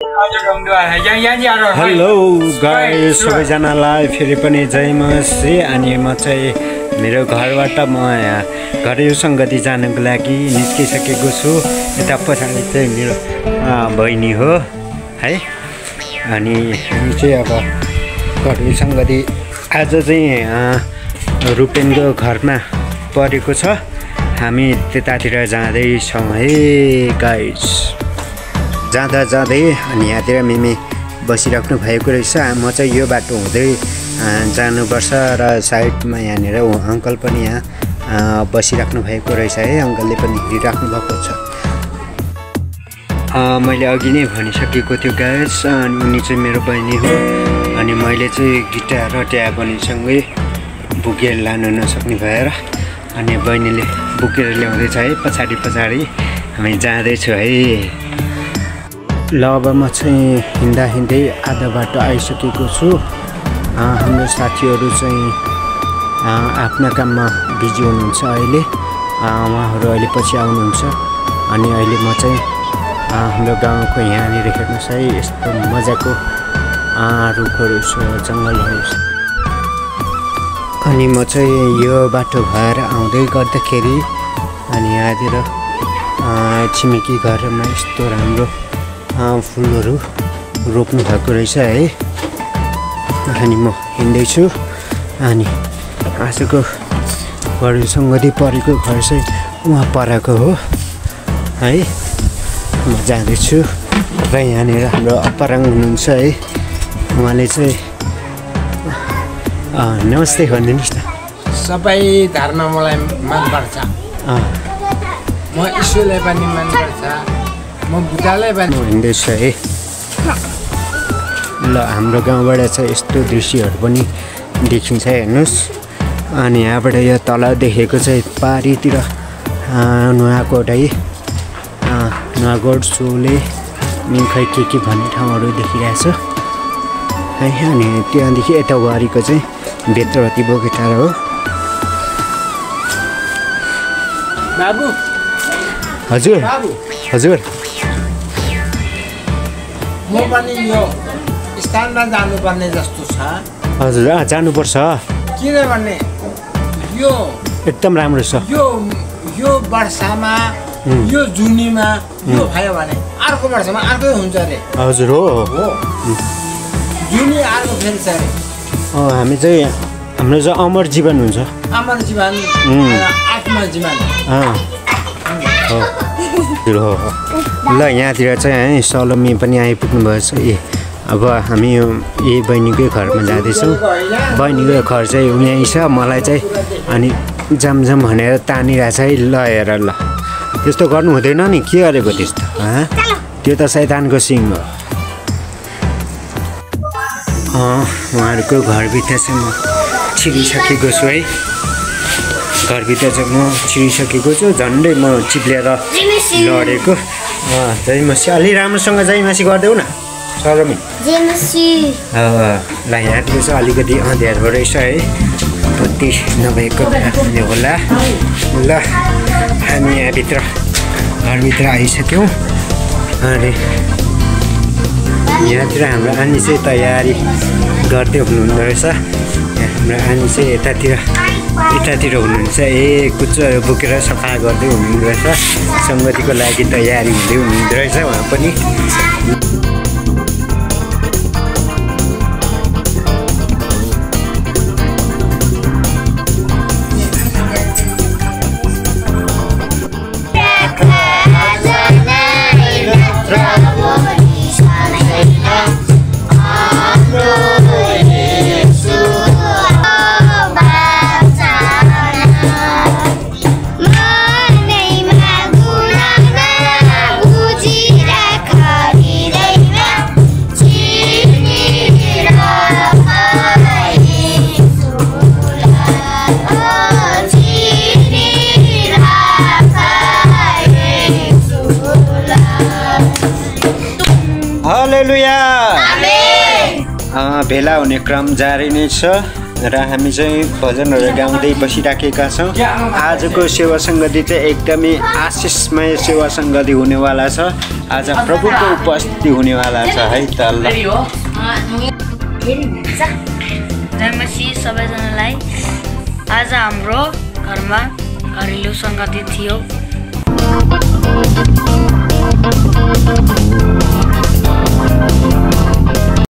Hello guys, सबैजनालाई फेरि पनि जय मसी। अनि म चाहिँ मेरो घरबाट म घरेलु सङ्गति जानको लागि निस्किसकेको छु। यता पछाडि चाहिँ मेरो बहिनी हो है। अनि हामी चाहिँ अब घरेलु सङ्गति आज चाहिँ रुपेनको घरमा परेको छ। हामी त्यतातिर जाँदैछौँ है गाइस। जाँदा जाँदै अनि यहाँतिर मिमी बसिराख्नु भएको रहेछ। म चाहिँ यो बाटो हुँदै जानुपर्छ र साइडमा यहाँनिर अङ्कल पनि यहाँ बसिराख्नु भएको रहेछ है। अङ्कलले पनि हिँडिराख्नु भएको छ। मैले अघि नै भनिसकेको थियो गाइस। अनि उनी चाहिँ मेरो बहिनी हो। अनि मैले चाहिँ गिटार र ट्याब बहिनीसँगै बोकेर लानु नसक्ने भएर अनि बहिनीले बोकेर ल्याउँदैछ है। पछाडि पछाडि हामी जाँदैछु है। ल अब म चाहिँ हिँड्दा हिँड्दै आधा बाटो आइसकेको छु। हाम्रो साथीहरू चाहिँ आफ्ना काममा बिजी हुनुहुन्छ अहिले। उहाँहरू अहिले पछि आउनुहुन्छ। अनि अहिले म चाहिँ हाम्रो गाउँको यहाँनिर हेर्नुहोस् है, यस्तो मजाको रुखहरू छ, जङ्गलहरू छ। अनि म चाहिँ यो बाटो भएर आउँदै गर्दाखेरि अनि यहाँतिर छिमेकी घरमा यस्तो राम्रो फुलहरू रोप्नु भएको रहेछ है। अनि म हिँड्दैछु। अनि आजको घरेलु सङ्गति परेको घर चाहिँ उहाँ पराको हो है। म जाँदैछु र यहाँनिर हाम्रो अपराङ हुनुहुन्छ है। उहाँले चाहिँ नमस्ते भनिदिनुहोस् न। सबै धर्म मलाई मनपर्छ। म ईश्वरलाई पनि मनपर्छ, म बुद्धालाई पनि। हिँड्दैछु है। ल हाम्रो गाउँबाट चाहिँ यस्तो दृश्यहरू पनि देखिन्छ हेर्नुहोस्। अनि यहाँबाट यो तल देखेको चाहिँ पारीतिर नुवाकोट है। नुवाकोट, सोले, खै के भन्ने ठाउँहरू देखिरहेछ है। अनि त्यहाँदेखि यता वारीको चाहिँ बेत्रवती बोकेटार हो। बाबु हजुर हजुर, म पनि यो स्थानमा जानुपर्ने जस्तो छ। हजुर जानुपर्छ किनभने यो एकदम राम्रो छ। यो वर्षमा यो जुनीमा यो भयो भने अर्को वर्षमा अर्कै हुन्छ अरे। हजुर हो जुनी अर्को फेरि छ अरे। हामी चाहिँ हाम्रो चाहिँ अमर जीवन हुन्छ। अमर जीवन, आत्मा जीवन हो। ल यहाँतिर चाहिँ है सलोमी पनि आइपुग्नु भएछ। अब हामी यही बहिनीकै घरमा जाँदैछौँ। बहिनीको घर चाहिँ यहीँ छ। मलाई चाहिँ अनि जाम भनेर तानिरहेछ है। ल हेर, ल त्यस्तो गर्नु हुँदैन नि। के गरेको त्यस्तो? त्यो त शैतानको सिङ हो। उहाँहरूको घरभित्र चाहिँ म छिरिसकेको छु है। घरभित्र चाहिँ म छिरिसकेको छु। झन्डै म चिप्लेर लडेको। जय मसी। अलि राम्रोसँग जय मसी गरिदेऊ न सरोमी। ल यहाँतिर चाहिँ अलिकति अँध्यारो रहेछ है। बत्ती नभएको हुने होला। ल हामी घरभित्र आइसक्यौँ। अनि यहाँतिर हाम्रो आनी चाहिँ तयारी गर्दै हुनुहुँदो रहेछ। हाम्रो आनी चाहिँ यतातिर हुनुहुन्छ। कुचोहरू बोकेर सफा गर्दै हुनुहुँदो रहेछ। सङ्गतिको लागि तयारी हुँदै हुनुहुँदो रहेछ उहाँ पनि। हालेलुया। भेला हुने क्रम जारी नै छ। र हामी चाहिँ भजनहरू गाउँदै बसिराखेका छौँ। आजको सेवा सङ्गति चाहिँ एकदमै आशिषमय सेवा सङ्गति हुनेवाला छ। आज प्रभुको उपस्थिति हुनेवाला छ है त। ल जय मसीह सबैजनालाई। आज हाम्रो घरमा घरेलु सङ्गति थियो।